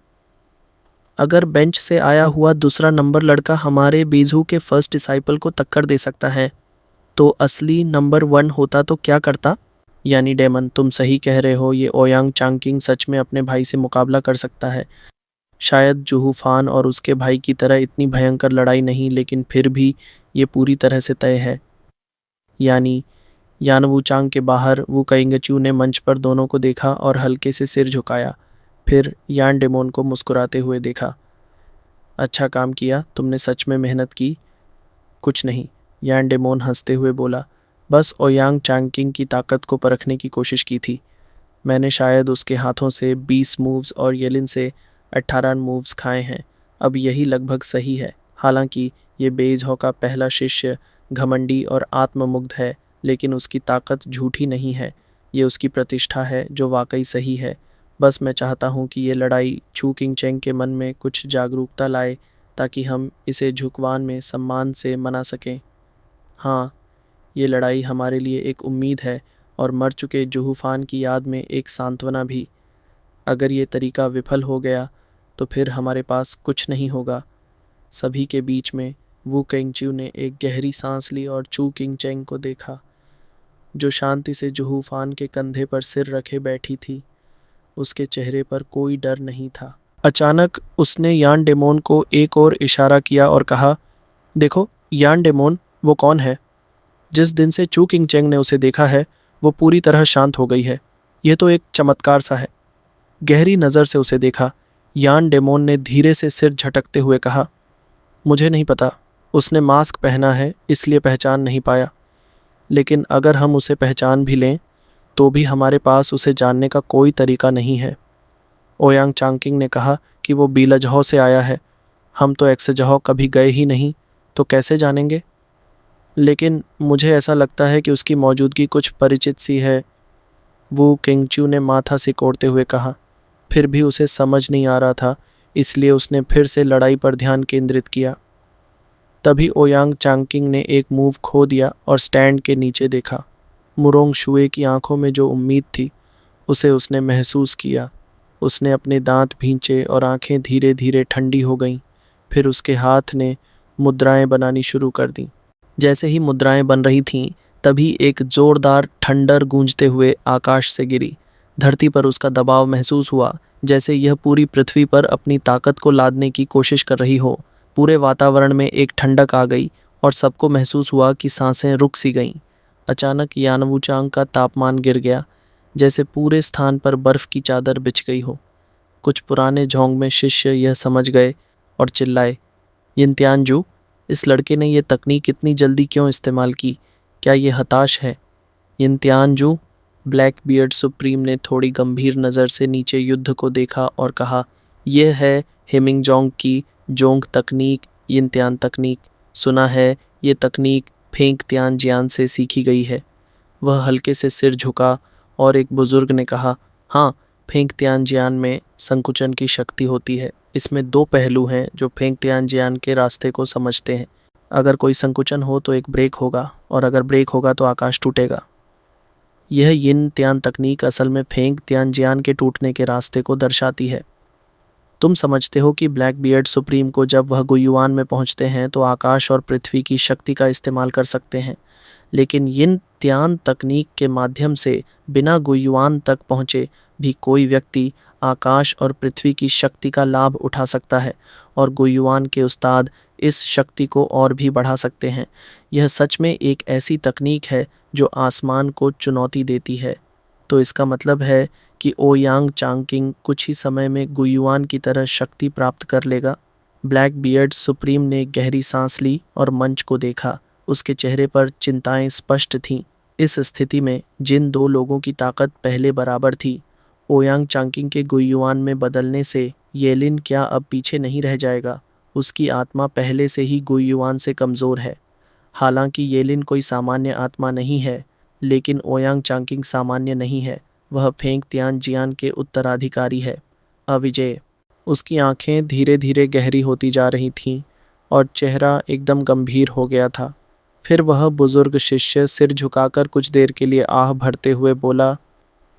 अगर बेंच से आया हुआ दूसरा नंबर लड़का हमारे बीजू के फर्स्ट डिसाइपल को टक्कर दे सकता है, तो असली नंबर 1 होता तो क्या करता? यानी डेमन, तुम सही कह रहे हो, ये ओयांग चांगकिंग सच में अपने भाई से मुकाबला कर सकता है। शायद जुहूफान और उसके भाई की तरह इतनी भयंकर लड़ाई नहीं, लेकिन फिर भी ये पूरी तरह से तय है। यानी यानवूचांग के बाहर वू काइंगचू ने मंच पर दोनों को देखा और हल्के से सिर झुकाया। फिर यान डेमोन को मुस्कुराते हुए देखा। अच्छा काम किया, तुमने सच में मेहनत की। कुछ नहीं, यान डेमोन हंसते हुए बोला, बस ओयांग चांगकिंग की ताकत को परखने की कोशिश की थी। मैंने शायद उसके हाथों से 20 मूव्स और येलिन से 18 मूव्स खाए हैं। अब यही लगभग सही है। हालांकि ये बेइज़्हो का पहला शिष्य घमंडी और आत्ममुग्ध है, लेकिन उसकी ताकत झूठी नहीं है। ये उसकी प्रतिष्ठा है जो वाकई सही है। बस मैं चाहता हूँ कि ये लड़ाई छू किंगचेंग के मन में कुछ जागरूकता लाए, ताकि हम इसे झुकवान में सम्मान से मना सकें। हाँ, ये लड़ाई हमारे लिए एक उम्मीद है और मर चुके जुहूफान की याद में एक सांत्वना भी। अगर ये तरीका विफल हो गया तो फिर हमारे पास कुछ नहीं होगा। सभी के बीच में वू केंगच्यू ने एक गहरी सांस ली और चू किंग चेंग को देखा, जो शांति से जुहूफान के कंधे पर सिर रखे बैठी थी। उसके चेहरे पर कोई डर नहीं था। अचानक उसने यान डेमोन को एक और इशारा किया और कहा, देखो यान डेमोन, वो कौन है? जिस दिन से चू किंग चेंग ने उसे देखा है वो पूरी तरह शांत हो गई है। यह तो एक चमत्कार सा है। गहरी नज़र से उसे देखा, यान डेमोन ने धीरे से सिर झटकते हुए कहा, मुझे नहीं पता, उसने मास्क पहना है इसलिए पहचान नहीं पाया, लेकिन अगर हम उसे पहचान भी लें तो भी हमारे पास उसे जानने का कोई तरीका नहीं है। ओयांग चांगकिंग ने कहा कि वो बीलजहौ से आया है। हम तो एक्सजहौ कभी गए ही नहीं, तो कैसे जानेंगे? लेकिन मुझे ऐसा लगता है कि उसकी मौजूदगी कुछ परिचित सी है, वो किंगच्यू ने माथा सिकोड़ते हुए कहा। फिर भी उसे समझ नहीं आ रहा था, इसलिए उसने फिर से लड़ाई पर ध्यान केंद्रित किया। तभी ओयांग चांगकिंग ने एक मूव खो दिया और स्टैंड के नीचे देखा। मुरोंग शुए की आंखों में जो उम्मीद थी उसे उसने महसूस किया। उसने अपने दांत भींचे और आंखें धीरे धीरे ठंडी हो गईं। फिर उसके हाथ ने मुद्राएं बनानी शुरू कर दी। जैसे ही मुद्राएं बन रही थीं, तभी एक जोरदार ठंडर गूंजते हुए आकाश से गिरी। धरती पर उसका दबाव महसूस हुआ, जैसे यह पूरी पृथ्वी पर अपनी ताकत को लादने की कोशिश कर रही हो। पूरे वातावरण में एक ठंडक आ गई और सबको महसूस हुआ कि सांसें रुक सी गईं। अचानक यानवुचांग का तापमान गिर गया, जैसे पूरे स्थान पर बर्फ की चादर बिछ गई हो। कुछ पुराने झोंग में शिष्य यह समझ गए और चिल्लाए, यिनत्यानजू, इस लड़के ने यह तकनीक इतनी जल्दी क्यों इस्तेमाल की? क्या ये हताश है? यिनत्यानजू, ब्लैक बियर्ड सुप्रीम ने थोड़ी गंभीर नज़र से नीचे युद्ध को देखा और कहा, यह है हेमिंगजोंग की जोंग तकनीक, यिनत्यान तकनीक। सुना है ये तकनीक फेंग त्यान जियान से सीखी गई है। वह हल्के से सिर झुका और एक बुजुर्ग ने कहा, हाँ, फेंग त्यान जियान में संकुचन की शक्ति होती है। इसमें दो पहलू हैं जो फेंग त्यान जियान के रास्ते को समझते हैं। अगर कोई संकुचन हो तो एक ब्रेक होगा, और अगर ब्रेक होगा तो आकाश टूटेगा। यह यिन त्यान तकनीक असल में फेंग त्यान जियान के टूटने के रास्ते को दर्शाती है। तुम समझते हो कि ब्लैक बियर्ड सुप्रीम को जब वह गुयुआन में पहुंचते हैं तो आकाश और पृथ्वी की शक्ति का इस्तेमाल कर सकते हैं, लेकिन यिन त्यान तकनीक के माध्यम से बिना गुयुआन तक पहुंचे भी कोई व्यक्ति आकाश और पृथ्वी की शक्ति का लाभ उठा सकता है, और गुयुआन के उस्ताद इस शक्ति को और भी बढ़ा सकते हैं। यह सच में एक ऐसी तकनीक है जो आसमान को चुनौती देती है। तो इसका मतलब है कि ओयांग चांगकिंग कुछ ही समय में गुयुआन की तरह शक्ति प्राप्त कर लेगा। ब्लैक बियर्ड सुप्रीम ने गहरी सांस ली और मंच को देखा। उसके चेहरे पर चिंताएं स्पष्ट थीं। इस स्थिति में जिन दो लोगों की ताकत पहले बराबर थी, ओयांग चांगकिंग के गुयुआन में बदलने से येलिन क्या अब पीछे नहीं रह जाएगा? उसकी आत्मा पहले से ही गुयुआन से कमज़ोर है। हालांकि येलिन कोई सामान्य आत्मा नहीं है, लेकिन ओयांग चांगकिंग सामान्य नहीं है। वह फेंग त्यान जियान के उत्तराधिकारी है, अविजेय। उसकी आंखें धीरे धीरे गहरी होती जा रही थीं और चेहरा एकदम गंभीर हो गया था। फिर वह बुजुर्ग शिष्य सिर झुकाकर कुछ देर के लिए आह भरते हुए बोला,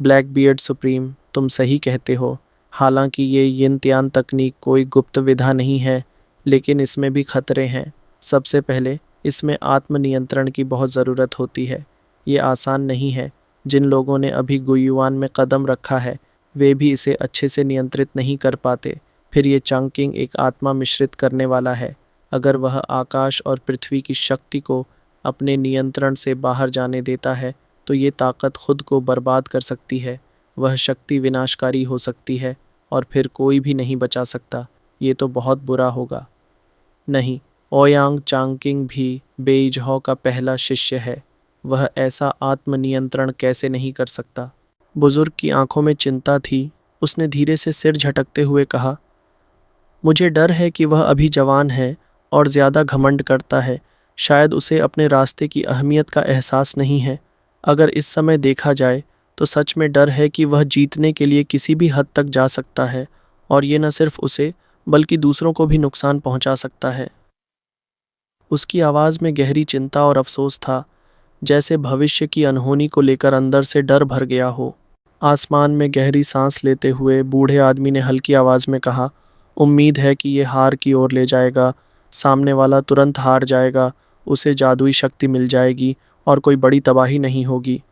ब्लैक बियर्ड सुप्रीम, तुम सही कहते हो। हालांकि ये यिन त्यान तकनीक कोई गुप्त विधा नहीं है, लेकिन इसमें भी खतरे हैं। सबसे पहले इसमें आत्मनियंत्रण की बहुत ज़रूरत होती है। ये आसान नहीं है। जिन लोगों ने अभी गुयुआन में कदम रखा है वे भी इसे अच्छे से नियंत्रित नहीं कर पाते। फिर ये चांगकिंग एक आत्मा मिश्रित करने वाला है। अगर वह आकाश और पृथ्वी की शक्ति को अपने नियंत्रण से बाहर जाने देता है तो ये ताकत खुद को बर्बाद कर सकती है। वह शक्ति विनाशकारी हो सकती है और फिर कोई भी नहीं बचा सकता। ये तो बहुत बुरा होगा। नहीं, ओयांग चांगकिंग भी बेइजहौ का पहला शिष्य है। वह ऐसा आत्मनियंत्रण कैसे नहीं कर सकता? बुजुर्ग की आंखों में चिंता थी। उसने धीरे से सिर झटकते हुए कहा, मुझे डर है कि वह अभी जवान है और ज़्यादा घमंड करता है। शायद उसे अपने रास्ते की अहमियत का एहसास नहीं है। अगर इस समय देखा जाए तो सच में डर है कि वह जीतने के लिए किसी भी हद तक जा सकता है, और ये न सिर्फ उसे बल्कि दूसरों को भी नुकसान पहुंचा सकता है। उसकी आवाज़ में गहरी चिंता और अफसोस था। जैसे भविष्य की अनहोनी को लेकर अंदर से डर भर गया हो। आसमान में गहरी सांस लेते हुए बूढ़े आदमी ने हल्की आवाज में कहा, उम्मीद है कि ये हार की ओर ले जाएगा। सामने वाला तुरंत हार जाएगा, उसे जादुई शक्ति मिल जाएगी और कोई बड़ी तबाही नहीं होगी।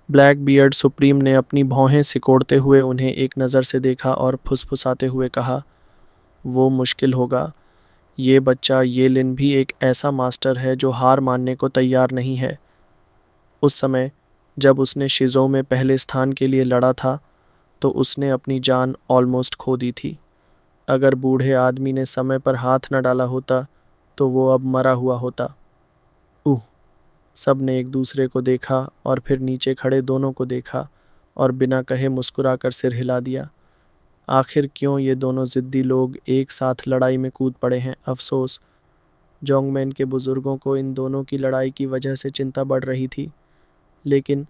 ब्लैक बियर्ड सुप्रीम ने अपनी भौहें सिकोड़ते हुए उन्हें एक नज़र से देखा और फुसफुसाते हुए कहा, वो मुश्किल होगा। ये बच्चा ये लिन भी एक ऐसा मास्टर है जो हार मानने को तैयार नहीं है। उस समय जब उसने शिज़ो में पहले स्थान के लिए लड़ा था तो उसने अपनी जान ऑलमोस्ट खो दी थी। अगर बूढ़े आदमी ने समय पर हाथ न डाला होता तो वो अब मरा हुआ होता। सब ने एक दूसरे को देखा और फिर नीचे खड़े दोनों को देखा और बिना कहे मुस्कुराकर सिर हिला दिया। आखिर क्यों ये दोनों जिद्दी लोग एक साथ लड़ाई में कूद पड़े हैं। अफसोस, जोंगमैन के बुजुर्गों को इन दोनों की लड़ाई की वजह से चिंता बढ़ रही थी, लेकिन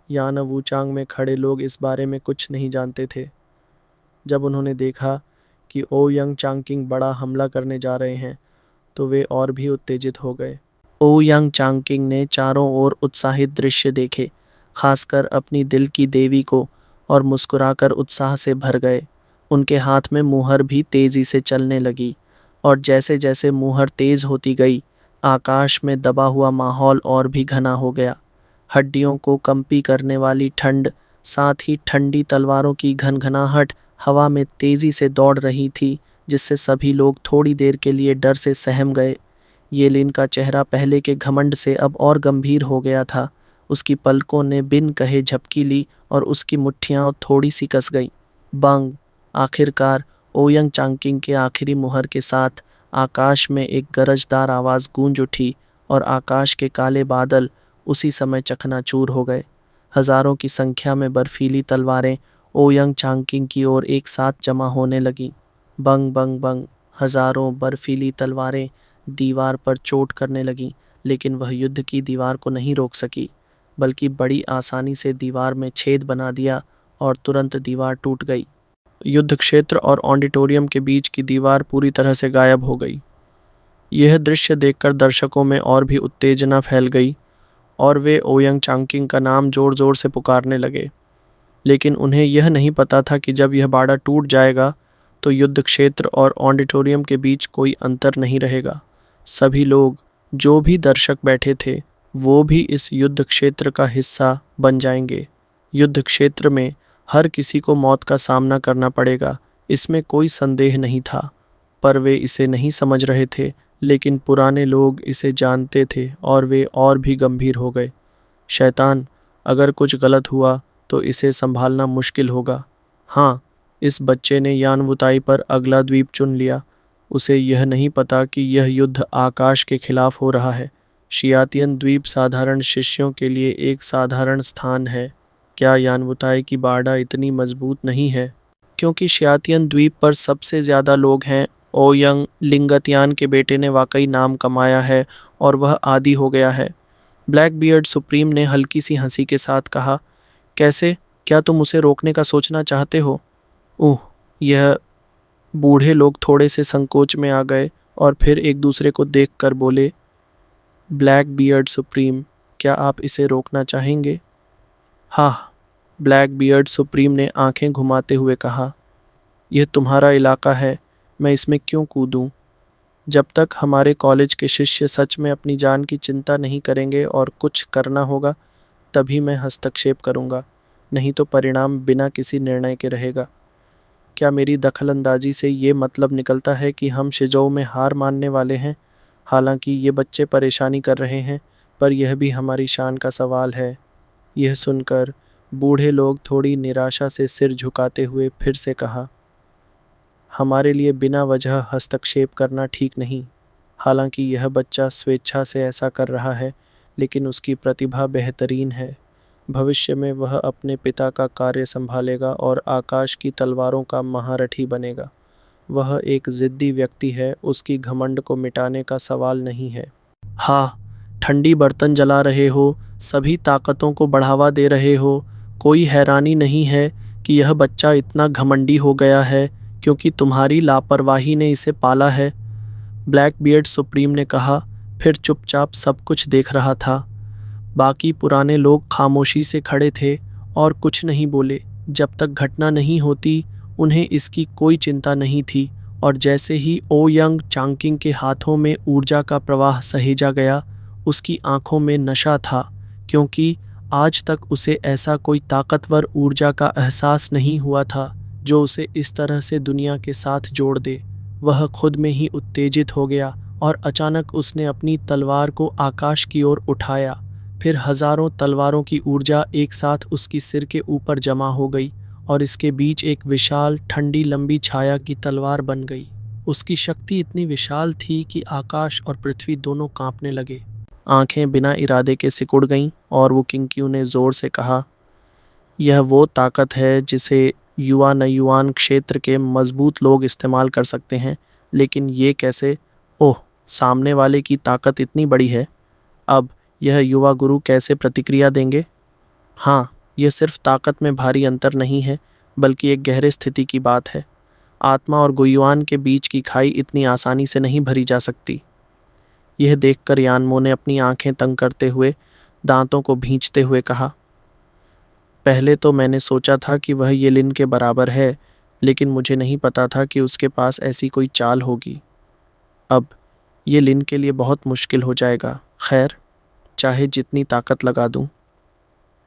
यान वूचांग में खड़े लोग इस बारे में कुछ नहीं जानते थे। जब उन्होंने देखा कि ओयांग चांगकिंग बड़ा हमला करने जा रहे हैं तो वे और भी उत्तेजित हो गए। ओयांग चांगकिंग ने चारों ओर उत्साहित दृश्य देखे, खासकर अपनी दिल की देवी को, और मुस्कुराकर उत्साह से भर गए। उनके हाथ में मुहर भी तेजी से चलने लगी और जैसे जैसे मुहर तेज होती गई, आकाश में दबा हुआ माहौल और भी घना हो गया। हड्डियों को कंपी करने वाली ठंड, साथ ही ठंडी तलवारों की घनघनाहट हवा में तेजी से दौड़ रही थी, जिससे सभी लोग थोड़ी देर के लिए डर से सहम गए। ये लिन का चेहरा पहले के घमंड से अब और गंभीर हो गया था। उसकी पलकों ने बिन कहे झपकी ली और उसकी मुट्ठियां थोड़ी सी कस गईं। बंग! आखिरकार ओयंग चांगकिंग के आखिरी मुहर के साथ आकाश में एक गरजदार आवाज़ गूंज उठी और आकाश के काले बादल उसी समय चकनाचूर हो गए। हजारों की संख्या में बर्फीली तलवारें ओयंग चांगकिंग की ओर एक साथ जमा होने लगीं। बंग बंग बंग! हजारों बर्फीली तलवारें दीवार पर चोट करने लगीं, लेकिन वह युद्ध की दीवार को नहीं रोक सकी, बल्कि बड़ी आसानी से दीवार में छेद बना दिया और तुरंत दीवार टूट गई। युद्ध क्षेत्र और ऑडिटोरियम के बीच की दीवार पूरी तरह से गायब हो गई। यह दृश्य देखकर दर्शकों में और भी उत्तेजना फैल गई और वे ओयंग चांगकिंग का नाम जोर जोर से पुकारने लगे। लेकिन उन्हें यह नहीं पता था कि जब यह बाड़ा टूट जाएगा तो युद्ध क्षेत्र और ऑडिटोरियम के बीच कोई अंतर नहीं रहेगा। सभी लोग, जो भी दर्शक बैठे थे, वो भी इस युद्ध क्षेत्र का हिस्सा बन जाएंगे। युद्ध क्षेत्र में हर किसी को मौत का सामना करना पड़ेगा, इसमें कोई संदेह नहीं था। पर वे इसे नहीं समझ रहे थे, लेकिन पुराने लोग इसे जानते थे और वे और भी गंभीर हो गए। शैतान, अगर कुछ गलत हुआ तो इसे संभालना मुश्किल होगा। हाँ, इस बच्चे ने यानवुताई पर अगला द्वीप चुन लिया। उसे यह नहीं पता कि यह युद्ध आकाश के खिलाफ हो रहा है। शियातियन द्वीप साधारण शिष्यों के लिए एक साधारण स्थान है। क्या यानवुताई की बाड़ा इतनी मजबूत नहीं है? क्योंकि शियातियन द्वीप पर सबसे ज़्यादा लोग हैं। ओयंग लिंगतयान के बेटे ने वाकई नाम कमाया है और वह आदी हो गया है। ब्लैक बियर्ड सुप्रीम ने हल्की सी हंसी के साथ कहा, कैसे? क्या तुम उसे रोकने का सोचना चाहते हो? यह बूढ़े लोग थोड़े से संकोच में आ गए और फिर एक दूसरे को देखकर बोले, ब्लैक बियर्ड सुप्रीम, क्या आप इसे रोकना चाहेंगे? हाँ, ब्लैक बियर्ड सुप्रीम ने आंखें घुमाते हुए कहा, यह तुम्हारा इलाका है, मैं इसमें क्यों कूदूं? जब तक हमारे कॉलेज के शिष्य सच में अपनी जान की चिंता नहीं करेंगे और कुछ करना होगा, तभी मैं हस्तक्षेप करूंगा, नहीं तो परिणाम बिना किसी निर्णय के रहेगा। क्या मेरी दखलंदाजी से ये मतलब निकलता है कि हम शिजोऊ में हार मानने वाले हैं? हालांकि ये बच्चे परेशानी कर रहे हैं, पर यह भी हमारी शान का सवाल है। यह सुनकर बूढ़े लोग थोड़ी निराशा से सिर झुकाते हुए फिर से कहा, हमारे लिए बिना वजह हस्तक्षेप करना ठीक नहीं। हालांकि यह बच्चा स्वेच्छा से ऐसा कर रहा है, लेकिन उसकी प्रतिभा बेहतरीन है। भविष्य में वह अपने पिता का कार्य संभालेगा और आकाश की तलवारों का महारथी बनेगा। वह एक जिद्दी व्यक्ति है, उसकी घमंड को मिटाने का सवाल नहीं है। हाँ, ठंडी बर्तन जला रहे हो, सभी ताकतों को बढ़ावा दे रहे हो। कोई हैरानी नहीं है कि यह बच्चा इतना घमंडी हो गया है, क्योंकि तुम्हारी लापरवाही ने इसे पाला है। ब्लैक बियर्ड सुप्रीम ने कहा, फिर चुपचाप सब कुछ देख रहा था। बाकी पुराने लोग खामोशी से खड़े थे और कुछ नहीं बोले। जब तक घटना नहीं होती उन्हें इसकी कोई चिंता नहीं थी, और जैसे ही ओयांग चांकिंग के हाथों में ऊर्जा का प्रवाह सहेजा गया, उसकी आंखों में नशा था, क्योंकि आज तक उसे ऐसा कोई ताकतवर ऊर्जा का एहसास नहीं हुआ था जो उसे इस तरह से दुनिया के साथ जोड़ दे। वह खुद में ही उत्तेजित हो गया और अचानक उसने अपनी तलवार को आकाश की ओर उठाया। फिर हजारों तलवारों की ऊर्जा एक साथ उसकी सिर के ऊपर जमा हो गई और इसके बीच एक विशाल ठंडी लंबी छाया की तलवार बन गई। उसकी शक्ति इतनी विशाल थी कि आकाश और पृथ्वी दोनों कांपने लगे। आंखें बिना इरादे के सिकुड़ गईं और वो किंगक्यू ने जोर से कहा, यह वो ताकत है जिसे युआन क्षेत्र के मजबूत लोग इस्तेमाल कर सकते हैं, लेकिन ये कैसे? ओह, सामने वाले की ताकत इतनी बड़ी है। अब यह युवा गुरु कैसे प्रतिक्रिया देंगे? हाँ, यह सिर्फ ताकत में भारी अंतर नहीं है, बल्कि एक गहरे स्थिति की बात है। आत्मा और गुयुआन के बीच की खाई इतनी आसानी से नहीं भरी जा सकती। यह देखकर यानमो ने अपनी आंखें तंग करते हुए दांतों को भींचते हुए कहा, पहले तो मैंने सोचा था कि वह ये लिन के बराबर है, लेकिन मुझे नहीं पता था कि उसके पास ऐसी कोई चाल होगी। अब ये लिन के लिए बहुत मुश्किल हो जाएगा। खैर, चाहे जितनी ताकत लगा दूं।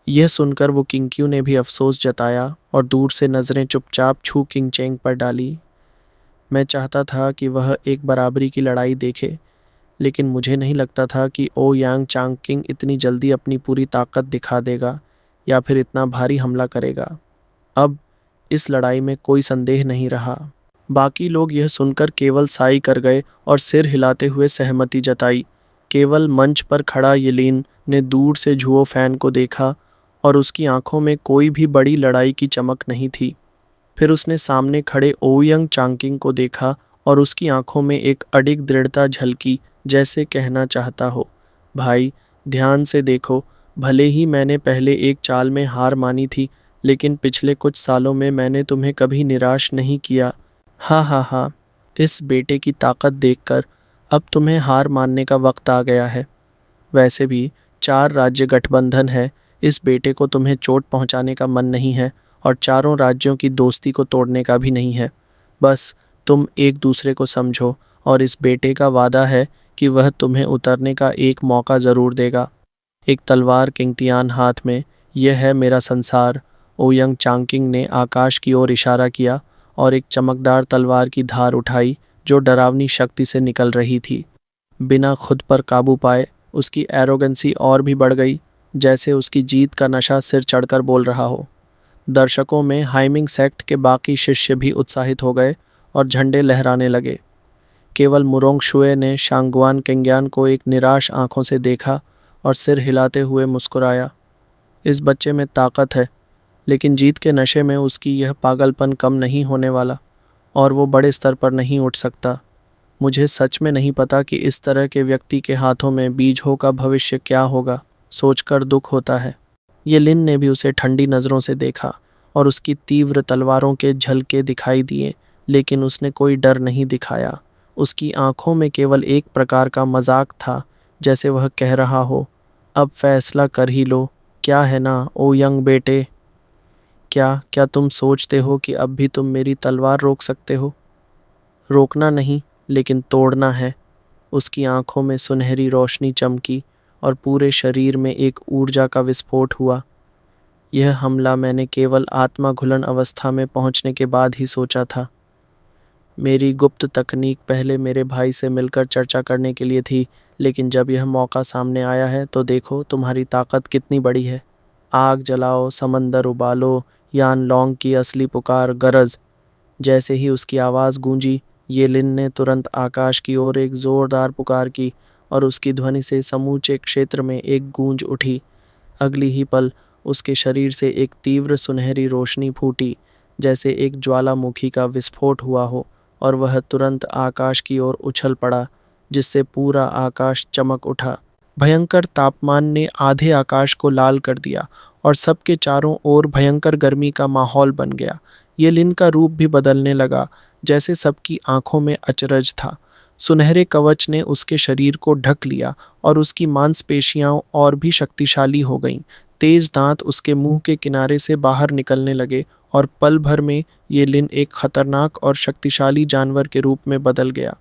यह सुनकर वो किंगक्यू ने भी अफसोस जताया और दूर से नज़रें चुपचाप छू किंगचेंग पर डाली। मैं चाहता था कि वह एक बराबरी की लड़ाई देखे, लेकिन मुझे नहीं लगता था कि ओयांग चांगकिंग इतनी जल्दी अपनी पूरी ताकत दिखा देगा या फिर इतना भारी हमला करेगा। अब इस लड़ाई में कोई संदेह नहीं रहा। बाकी लोग यह सुनकर केवल साई कर गए और सिर हिलाते हुए सहमति जताई। केवल मंच पर खड़ा येलिन ने दूर से झुओ फैन को देखा और उसकी आंखों में कोई भी बड़ी लड़ाई की चमक नहीं थी। फिर उसने सामने खड़े ओयांग चांगकिंग को देखा और उसकी आंखों में एक अडिग दृढ़ता झलकी, जैसे कहना चाहता हो, भाई ध्यान से देखो, भले ही मैंने पहले एक चाल में हार मानी थी, लेकिन पिछले कुछ सालों में मैंने तुम्हें कभी निराश नहीं किया। हाँ हाँ हाँ, इस बेटे की ताकत देखकर अब तुम्हें हार मानने का वक्त आ गया है। वैसे भी 4 राज्य गठबंधन है, इस बेटे को तुम्हें चोट पहुंचाने का मन नहीं है और चारों राज्यों की दोस्ती को तोड़ने का भी नहीं है। बस तुम एक दूसरे को समझो और इस बेटे का वादा है कि वह तुम्हें उतरने का एक मौका ज़रूर देगा। एक तलवार किंगतियान हाथ में, यह है मेरा संसार। ओयांग चांगकिंग ने आकाश की ओर इशारा किया और एक चमकदार तलवार की धार उठाई जो डरावनी शक्ति से निकल रही थी। बिना खुद पर काबू पाए उसकी एरोगेंसी और भी बढ़ गई, जैसे उसकी जीत का नशा सिर चढ़कर बोल रहा हो। दर्शकों में हाइमिंग सेक्ट के बाकी शिष्य भी उत्साहित हो गए और झंडे लहराने लगे। केवल मुरोंग शुए ने शांगुआन केंग्यान को एक निराश आंखों से देखा और सिर हिलाते हुए मुस्कुराया। इस बच्चे में ताकत है, लेकिन जीत के नशे में उसकी यह पागलपन कम नहीं होने वाला और वो बड़े स्तर पर नहीं उठ सकता। मुझे सच में नहीं पता कि इस तरह के व्यक्ति के हाथों में बीजों का भविष्य क्या होगा, सोचकर दुख होता है। ये लिन ने भी उसे ठंडी नज़रों से देखा और उसकी तीव्र तलवारों के झलके दिखाई दिए, लेकिन उसने कोई डर नहीं दिखाया। उसकी आंखों में केवल एक प्रकार का मजाक था, जैसे वह कह रहा हो, अब फैसला कर ही लो, क्या है ना ओ यंग बेटे? क्या तुम सोचते हो कि अब भी तुम मेरी तलवार रोक सकते हो? रोकना नहीं, लेकिन तोड़ना है। उसकी आंखों में सुनहरी रोशनी चमकी और पूरे शरीर में एक ऊर्जा का विस्फोट हुआ। यह हमला मैंने केवल आत्मा घुलन अवस्था में पहुंचने के बाद ही सोचा था। मेरी गुप्त तकनीक पहले मेरे भाई से मिलकर चर्चा करने के लिए थी, लेकिन जब यह मौका सामने आया है तो देखो तुम्हारी ताकत कितनी बड़ी है। आग जलाओ, समंदर उबालो, यान लॉन्ग की असली पुकार गरज। जैसे ही उसकी आवाज़ गूंजी, ये लिन ने तुरंत आकाश की ओर एक ज़ोरदार पुकार की और उसकी ध्वनि से समूचे क्षेत्र में एक गूंज उठी। अगली ही पल उसके शरीर से एक तीव्र सुनहरी रोशनी फूटी, जैसे एक ज्वालामुखी का विस्फोट हुआ हो, और वह तुरंत आकाश की ओर उछल पड़ा, जिससे पूरा आकाश चमक उठा। भयंकर तापमान ने आधे आकाश को लाल कर दिया और सबके चारों ओर भयंकर गर्मी का माहौल बन गया। ये लिन का रूप भी बदलने लगा, जैसे सबकी आंखों में अचरज था। सुनहरे कवच ने उसके शरीर को ढक लिया और उसकी मांसपेशियां और भी शक्तिशाली हो गईं। तेज दांत उसके मुंह के किनारे से बाहर निकलने लगे और पल भर में ये लिन एक खतरनाक और शक्तिशाली जानवर के रूप में बदल गया।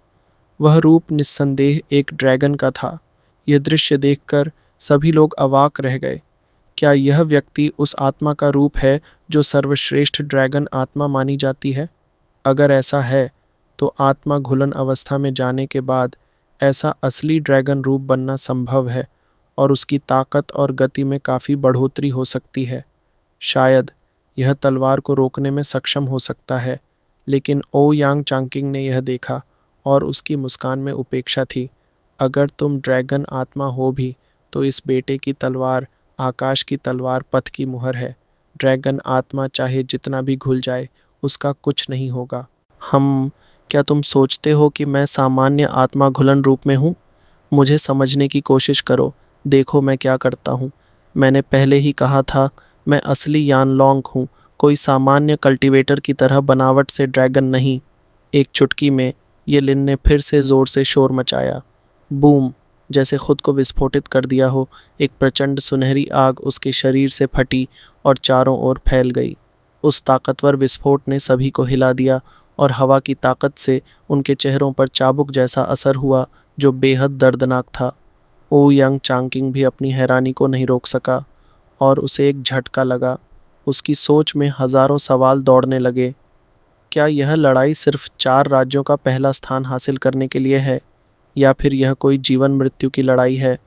वह रूप निस्संदेह एक ड्रैगन का था। यह दृश्य देखकर सभी लोग अवाक रह गए। क्या यह व्यक्ति उस आत्मा का रूप है जो सर्वश्रेष्ठ ड्रैगन आत्मा मानी जाती है? अगर ऐसा है तो आत्मा घुलन अवस्था में जाने के बाद ऐसा असली ड्रैगन रूप बनना संभव है और उसकी ताकत और गति में काफ़ी बढ़ोतरी हो सकती है। शायद यह तलवार को रोकने में सक्षम हो सकता है। लेकिन ओ यांग चांकिंग ने यह देखा और उसकी मुस्कान में उपेक्षा थी। अगर तुम ड्रैगन आत्मा हो भी तो इस बेटे की तलवार आकाश की तलवार पथ की मुहर है। ड्रैगन आत्मा चाहे जितना भी घुल जाए उसका कुछ नहीं होगा। क्या तुम सोचते हो कि मैं सामान्य आत्मा घुलन रूप में हूँ? मुझे समझने की कोशिश करो। देखो मैं क्या करता हूँ। मैंने पहले ही कहा था, मैं असली यानलॉन्ग हूँ, कोई सामान्य कल्टीवेटर की तरह बनावट से ड्रैगन नहीं। एक चुटकी में ये लिन ने फिर से जोर से शोर मचाया। बूम! जैसे खुद को विस्फोटित कर दिया हो, एक प्रचंड सुनहरी आग उसके शरीर से फटी और चारों ओर फैल गई। उस ताकतवर विस्फोट ने सभी को हिला दिया और हवा की ताकत से उनके चेहरों पर चाबुक जैसा असर हुआ जो बेहद दर्दनाक था। ओ यंग चांकिंग भी अपनी हैरानी को नहीं रोक सका और उसे एक झटका लगा। उसकी सोच में हजारों सवाल दौड़ने लगे। क्या यह लड़ाई सिर्फ 4 राज्यों का पहला स्थान हासिल करने के लिए है, या फिर यह कोई जीवन मृत्यु की लड़ाई है?